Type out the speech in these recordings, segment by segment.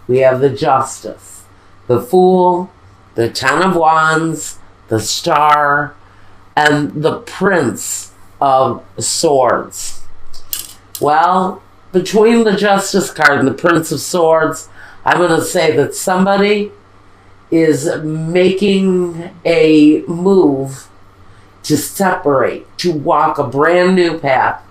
we have the Justice, the Fool, the Ten of Wands, the Star, and the Prince of Swords. Well, between the Justice card and the Prince of Swords, I'm going to say that somebody is making a move to separate, to walk a brand new path,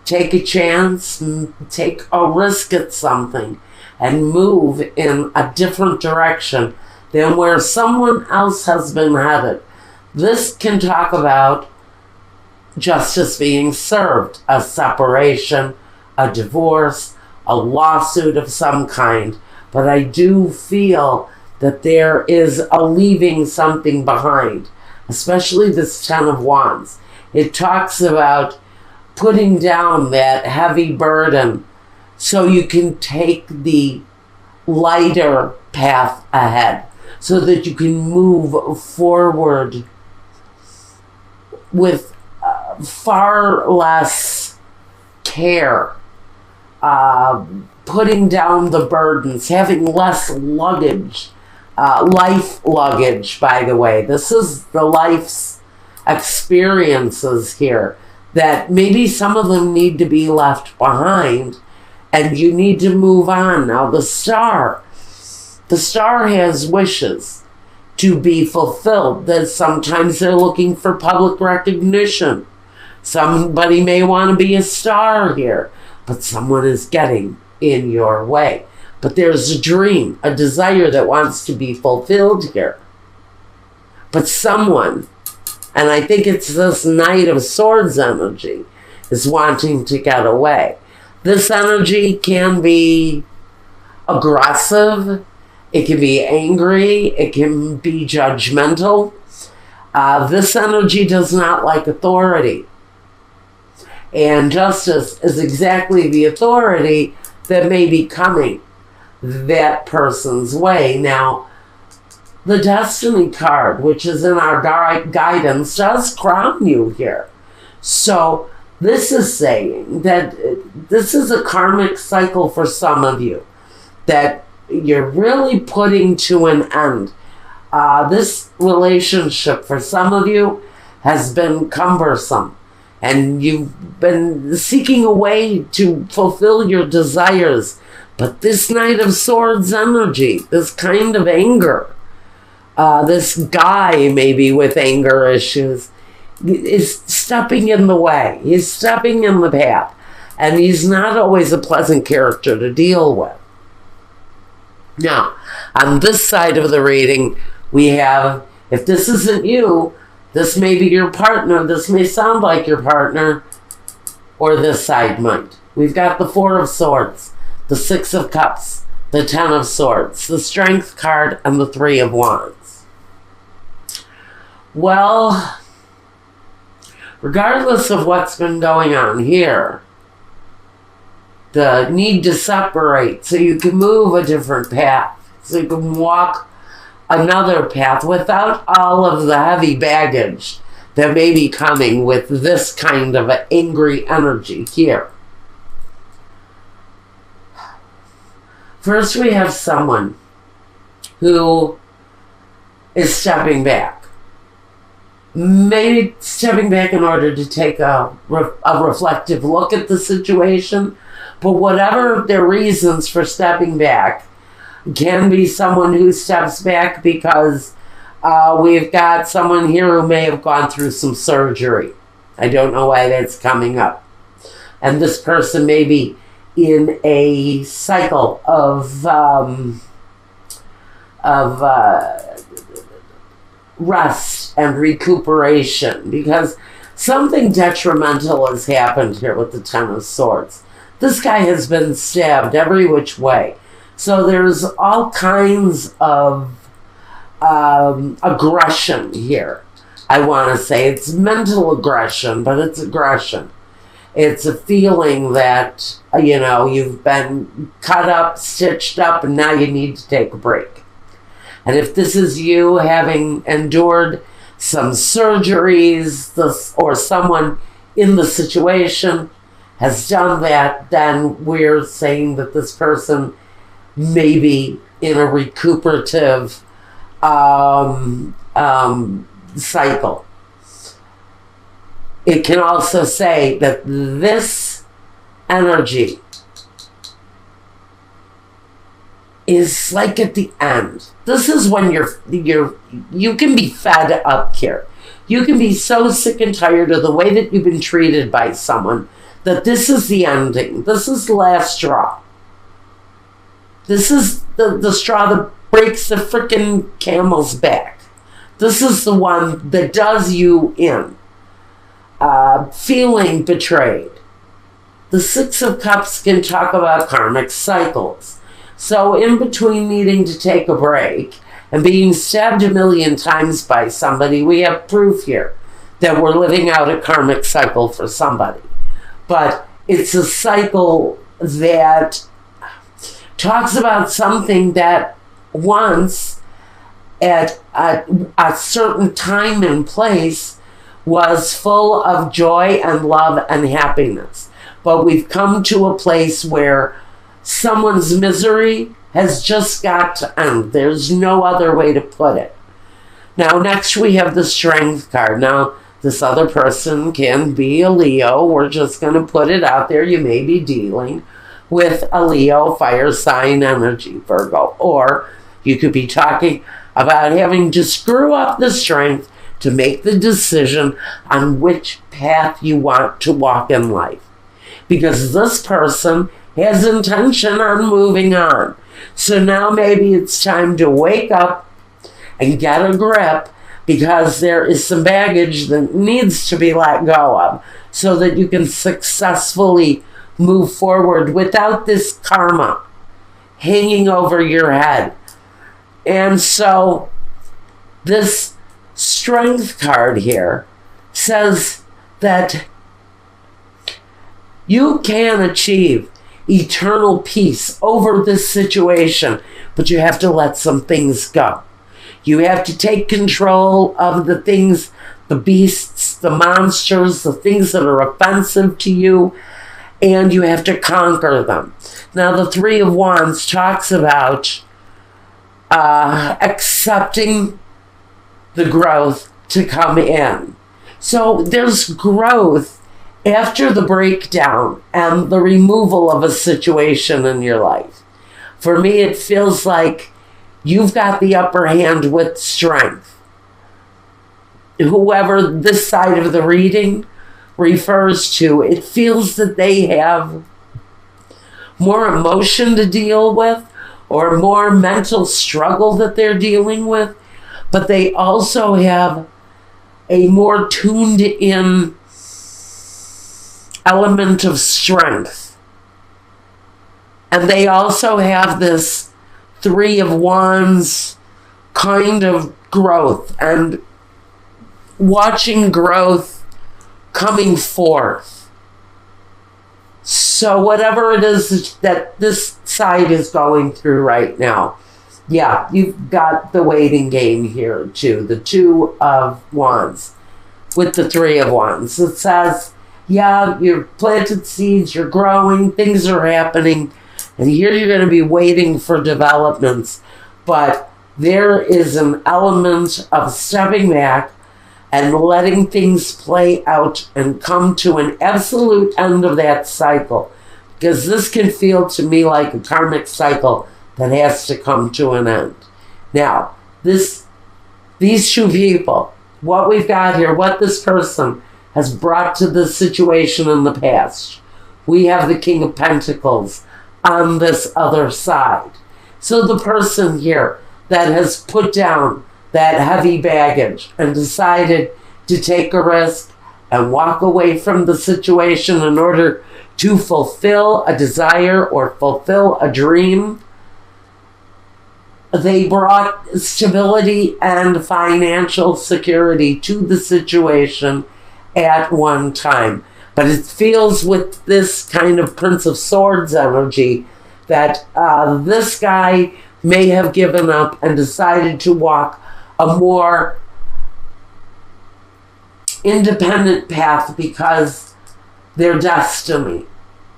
take a chance, take a risk at something, and move in a different direction than where someone else has been headed. This can talk about justice being served, a separation, a divorce, a lawsuit of some kind. But I do feel that there is a leaving something behind, especially this Ten of Wands. It talks about putting down that heavy burden so you can take the lighter path ahead, so that you can move forward with far less care, putting down the burdens, having less luggage, life luggage, by the way. This is the life's experiences here, that maybe some of them need to be left behind and you need to move on. Now the Star has wishes to be fulfilled, that sometimes they're looking for public recognition. Somebody may want to be a star here, but someone is getting in your way. But there's a dream, a desire that wants to be fulfilled here. But someone, and I think it's this Knight of Swords energy, is wanting to get away. This energy can be aggressive, it can be angry, it can be judgmental. This energy does not like authority. And justice is exactly the authority that may be coming that person's way. Now, the Destiny card, which is in our guidance, does crown you here. So this is saying that this is a karmic cycle for some of you, that you're really putting to an end. This relationship for some of you has been cumbersome, and you've been seeking a way to fulfill your desires. But this Knight of Swords energy, this kind of anger, this guy maybe with anger issues, is stepping in the way. He's stepping in the path. And he's not always a pleasant character to deal with. Now, on this side of the reading, we have, if this isn't you, this may be your partner, this may sound like your partner, or this side might. We've got the Four of Swords, the Six of Cups, the Ten of Swords, the Strength card, and the Three of Wands. Well, regardless of what's been going on here, the need to separate so you can move a different path, so you can walk another path without all of the heavy baggage that may be coming with this kind of an angry energy here. First, we have someone who is stepping back. Maybe stepping back in order to take a reflective look at the situation. But whatever their reasons for stepping back, can be someone who steps back because we've got someone here who may have gone through some surgery. I don't know why that's coming up. And this person may be in a cycle of rest and recuperation, because something detrimental has happened here with the Ten of Swords. This guy has been stabbed every which way. So there's all kinds of aggression here. I want to say it's mental aggression, but it's aggression. It's a feeling that, you know, you've been cut up, stitched up, and now you need to take a break. And if this is you having endured some surgeries, or someone in the situation has done that, then we're saying that this person maybe in a recuperative cycle. It can also say that this energy is like at the end. This is when you can be fed up here. You can be so sick and tired of the way that you've been treated by someone that this is the ending. This is the last straw. This is the straw that breaks the frickin' camel's back. This is the one that does you in. Feeling betrayed. The Six of Cups can talk about karmic cycles. So in between needing to take a break and being stabbed a million times by somebody, we have proof here that we're living out a karmic cycle for somebody. But it's a cycle that talks about something that once at a certain time and place was full of joy and love and happiness. But we've come to a place where someone's misery has just got to end. There's no other way to put it. Now, next we have the Strength card. Now, this other person can be a Leo. We're just going to put it out there. You may be dealing with a Leo fire sign energy, Virgo. Or you could be talking about having to screw up the strength to make the decision on which path you want to walk in life. Because this person has intention on moving on. So now maybe it's time to wake up and get a grip, because there is some baggage that needs to be let go of so that you can successfully move forward without this karma hanging over your head. And so this Strength card here says that you can achieve eternal peace over this situation, but you have to let some things go. You have to take control of the things, the beasts, the monsters, the things that are offensive to you, and you have to conquer them. Now, the Three of Wands talks about accepting the growth to come in. So there's growth after the breakdown and the removal of a situation in your life. For me, it feels like you've got the upper hand with strength. Whoever this side of the reading refers to, it feels that they have more emotion to deal with or more mental struggle that they're dealing with, but they also have a more tuned in element of strength. And they also have this Three of Wands kind of growth and watching growth coming forth. So whatever it is that this side is going through right now, yeah, you've got the waiting game here too. The Two of Wands with the Three of Wands. It says, yeah, you've planted seeds, you're growing, things are happening, and here you're going to be waiting for developments. But there is an element of stepping back and letting things play out and come to an absolute end of that cycle. Because this can feel to me like a karmic cycle that has to come to an end. Now, these two people, what we've got here, what this person has brought to this situation in the past. We have the King of Pentacles on this other side. So the person here that has put down that heavy baggage and decided to take a risk and walk away from the situation in order to fulfill a desire or fulfill a dream, they brought stability and financial security to the situation at one time. But it feels with this kind of Prince of Swords energy that this guy may have given up and decided to walk a more independent path because their destiny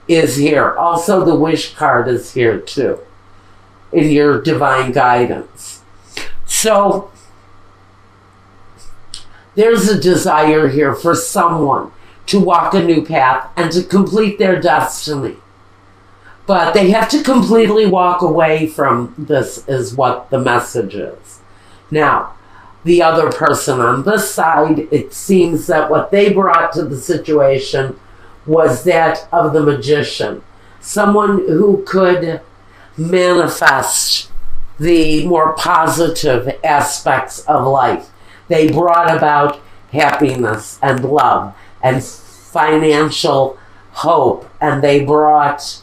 is here. Also, the Wish card is here too. in your divine guidance. So there's a desire here for someone to walk a new path and to complete their destiny. But they have to completely walk away from this, is what the message is. Now, the other person on this side, it seems that what they brought to the situation was that of the magician. Someone who could manifest the more positive aspects of life. They brought about happiness and love and financial hope, and they brought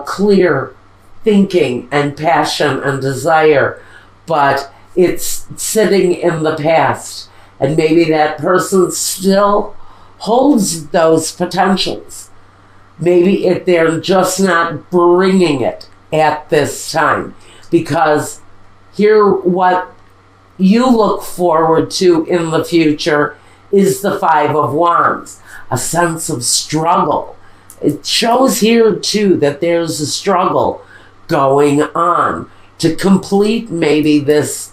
clear thinking and passion and desire, but it's sitting in the past, and maybe that person still holds those potentials. Maybe they're just not bringing it at this time, because here what you look forward to in the future is the Five of Wands, a sense of struggle. It shows here too that there's a struggle going on to complete maybe this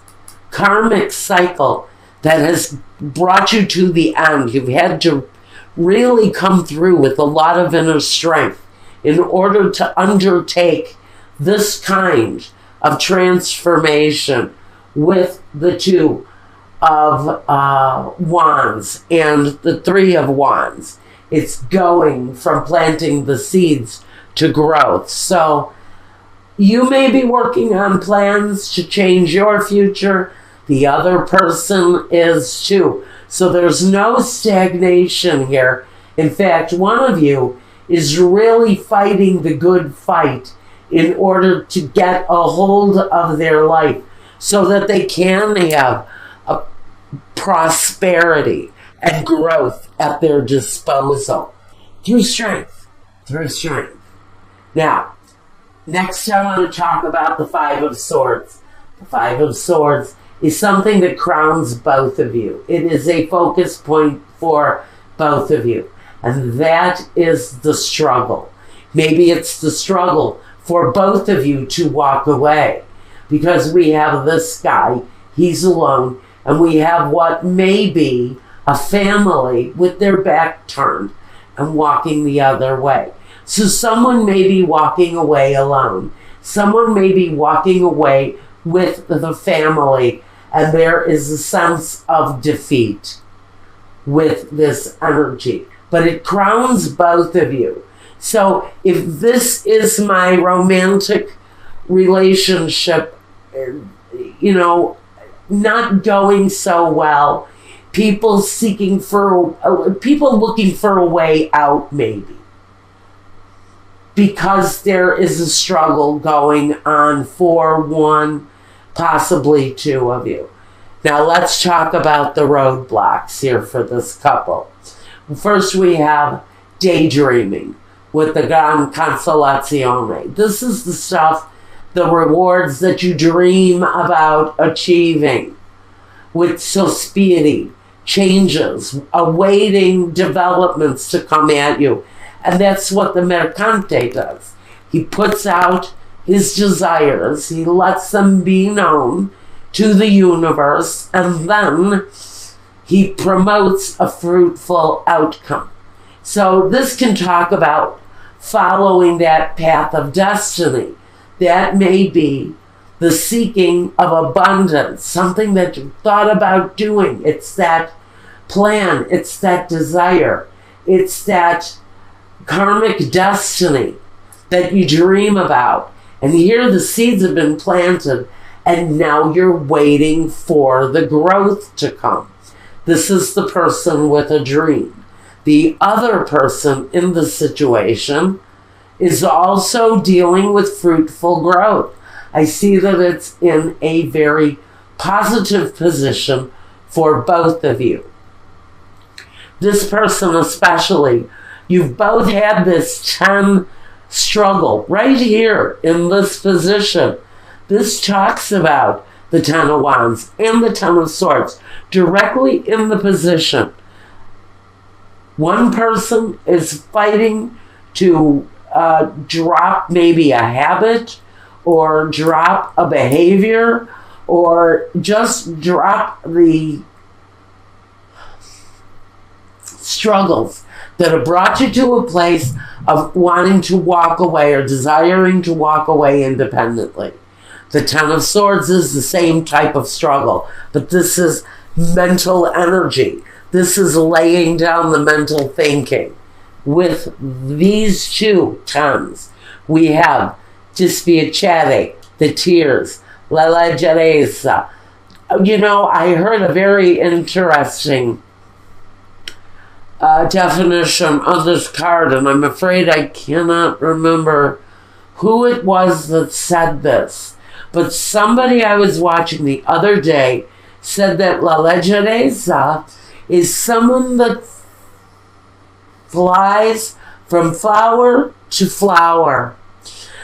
karmic cycle that has brought you to the end. You've had to really come through with a lot of inner strength in order to undertake this kind of transformation with the Two of Wands and the Three of Wands. It's going from planting the seeds to growth. So you may be working on plans to change your future. The other person is too. So there's no stagnation here. In fact, one of you is really fighting the good fight in order to get a hold of their life so that they can have a prosperity and growth at their disposal through strength. Now, next I want to talk about the Five of Swords. The Five of Swords is something that crowns both of you. It is a focus point for both of you, and that is the struggle. Maybe it's the struggle for both of you to walk away, because we have this guy, he's alone, and we have what may be a family with their back turned and walking the other way. So someone may be walking away alone. Someone may be walking away with the family, and there is a sense of defeat with this energy. But it crowns both of you. So if this is my romantic relationship, not going so well, people looking for a way out, maybe, because there is a struggle going on for one, possibly two of you. Now let's talk about the roadblocks here for this couple. First, we have daydreaming with the Gran Consolazione. This is the stuff, the rewards that you dream about achieving, with sospiri, changes, awaiting developments to come at you. And that's what the Mercante does. He puts out his desires, he lets them be known to the universe, and then he promotes a fruitful outcome. So this can talk about following that path of destiny. That may be the seeking of abundance, something that you thought about doing. It's that plan, it's that desire, it's that karmic destiny that you dream about. And here the seeds have been planted, and now you're waiting for the growth to come. This is the person with a dream. The other person in the situation is also dealing with fruitful growth. I see that it's in a very positive position for both of you. This person especially, you've both had this 10 struggle right here in this position. This talks about the Ten of Wands and the Ten of Swords directly in the position. One person is fighting to drop maybe a habit or drop a behavior or just drop the struggles that have brought you to a place of wanting to walk away or desiring to walk away independently. The Ten of Swords is the same type of struggle, but this is mental energy. This is laying down the mental thinking. With these two tens, we have dispiacere, the tears, la leggerezza. You know, I heard a very interesting definition of this card, and I'm afraid I cannot remember who it was that said this. But somebody I was watching the other day said that la leggerezza is someone that flies from flower to flower.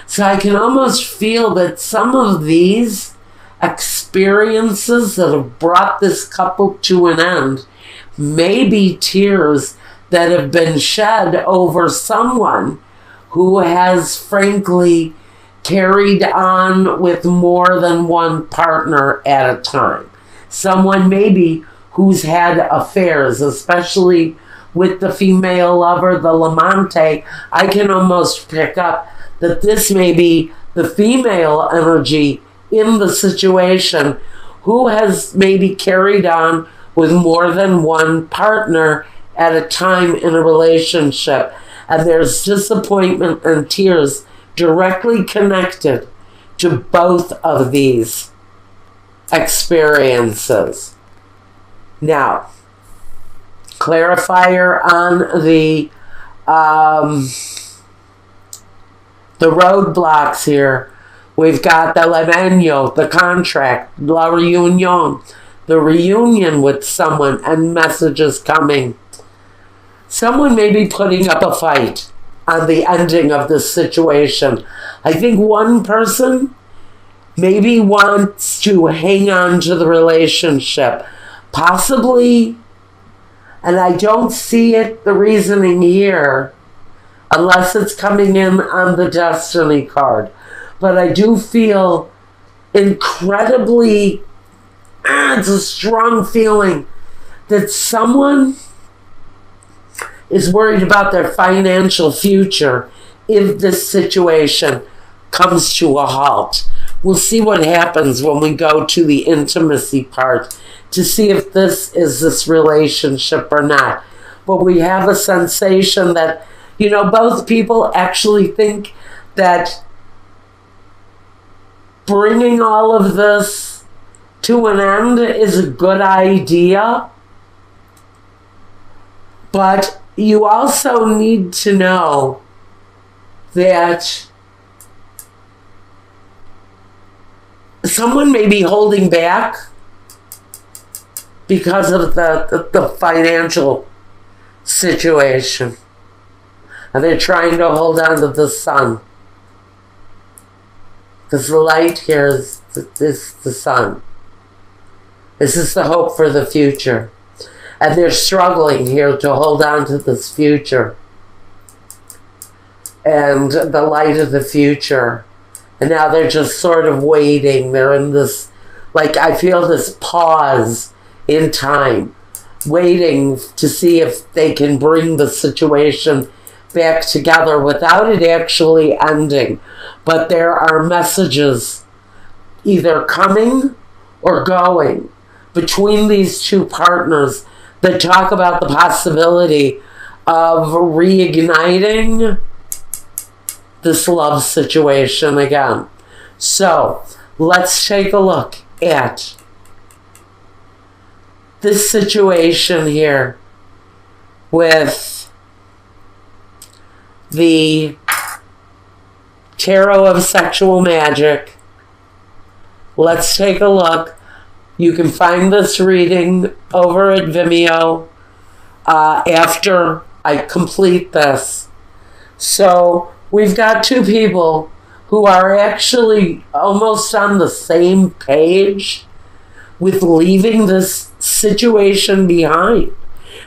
So I can almost feel that some of these experiences that have brought this couple to an end may be tears that have been shed over someone who has frankly carried on with more than one partner at a time. Someone maybe who's had affairs, especially with the female lover, the Lamante. I can almost pick up that this may be the female energy in the situation who has maybe carried on with more than one partner at a time in a relationship. And there's disappointment and tears directly connected to both of these experiences. Now, clarifier on the roadblocks here. We've got the levenio, the contract, la reunion, the reunion with someone, and messages coming. Someone may be putting up a fight on the ending of this situation. I think one person maybe wants to hang on to the relationship, possibly, and I don't see it, the reasoning here, unless it's coming in on the Destiny card. But I do feel incredibly, it's a strong feeling that someone is worried about their financial future if this situation comes to a halt. We'll see what happens when we go to the intimacy part to see if this is this relationship or not. But we have a sensation that, you know, both people actually think that bringing all of this to an end is a good idea. But you also need to know that someone may be holding back because of the financial situation. And they're trying to hold on to the sun. Because the light here is the sun. This is the hope for the future. And they're struggling here to hold on to this future. And the light of the future. And now they're just sort of waiting. They're in this, like, I feel this pause in time. Waiting to see if they can bring the situation back together without it actually ending. But there are messages either coming or going between these two partners that talk about the possibility of reigniting this love situation again. So let's take a look at this situation here with the Tarot of Sexual Magic. Let's take a look. You can find this reading over at Vimeo after I complete this. So we've got two people who are actually almost on the same page with leaving this situation behind.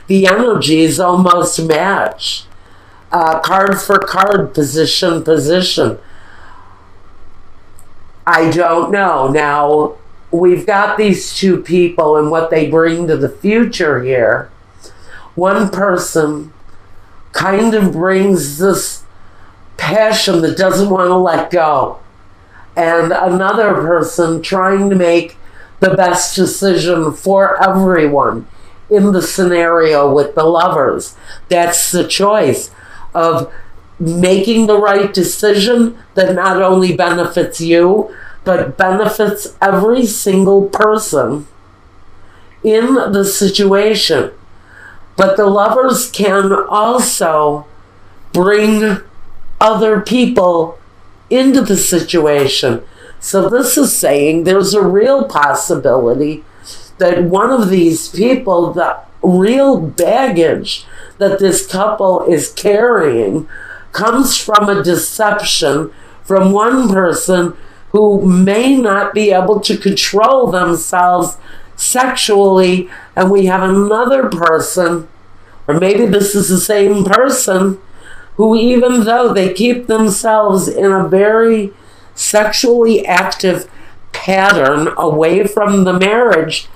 The energies almost match. Card for card, position. I don't know. Now, we've got these two people and what they bring to the future here. One person kind of brings this passion that doesn't want to let go. And another person trying to make the best decision for everyone in the scenario with the lovers. That's the choice of making the right decision that not only benefits you, but benefits every single person in the situation. But the lovers can also bring other people into the situation. So this is saying there's a real possibility that one of these people, the real baggage that this couple is carrying, comes from a deception from one person who may not be able to control themselves sexually, and we have another person, or maybe this is the same person, who even though they keep themselves in a very sexually active pattern away from the marriage,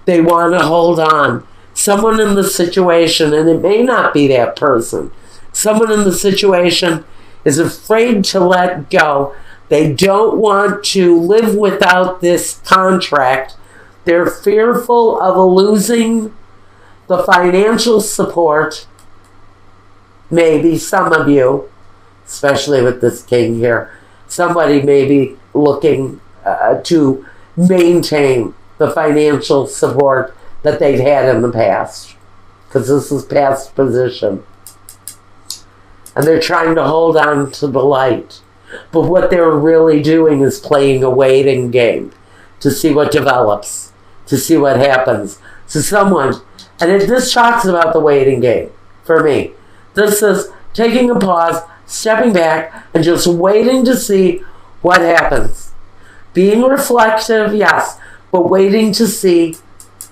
they want to hold on. Someone in the situation, and it may not be that person, someone in the situation is afraid to let go. They don't want to live without this contract. They're fearful of losing the financial support. Maybe some of you, especially with this king here, somebody may be looking to maintain the financial support that they've had in the past, because this is past position. And they're trying to hold on to the light. But what they're really doing is playing a waiting game to see what develops, to see what happens. So someone, and this talks about the waiting game for me. This is taking a pause, stepping back, and just waiting to see what happens. Being reflective, yes, but waiting to see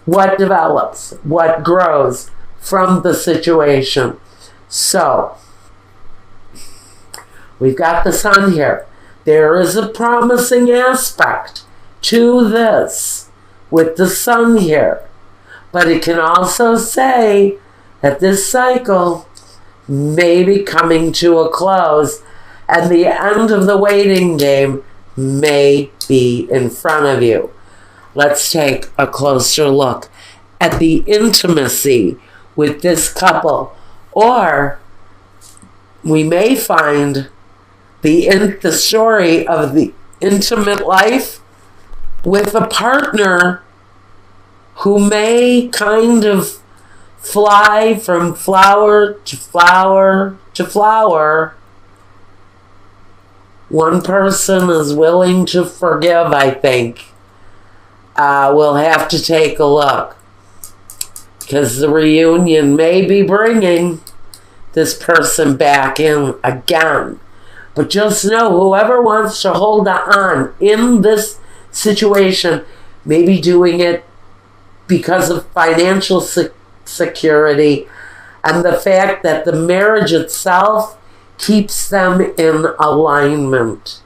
what develops, what grows from the situation. So, we've got the sun here. There is a promising aspect to this with the sun here. But it can also say that this cycle may be coming to a close and the end of the waiting game may be in front of you. Let's take a closer look at the intimacy with this couple. Or we may find the story of the intimate life with a partner who may kind of fly from flower to flower to flower. One person is willing to forgive, I think. We'll have to take a look, because the reunion may be bringing this person back in again. But just know, whoever wants to hold on in this situation may be doing it because of financial security and the fact that the marriage itself keeps them in alignment.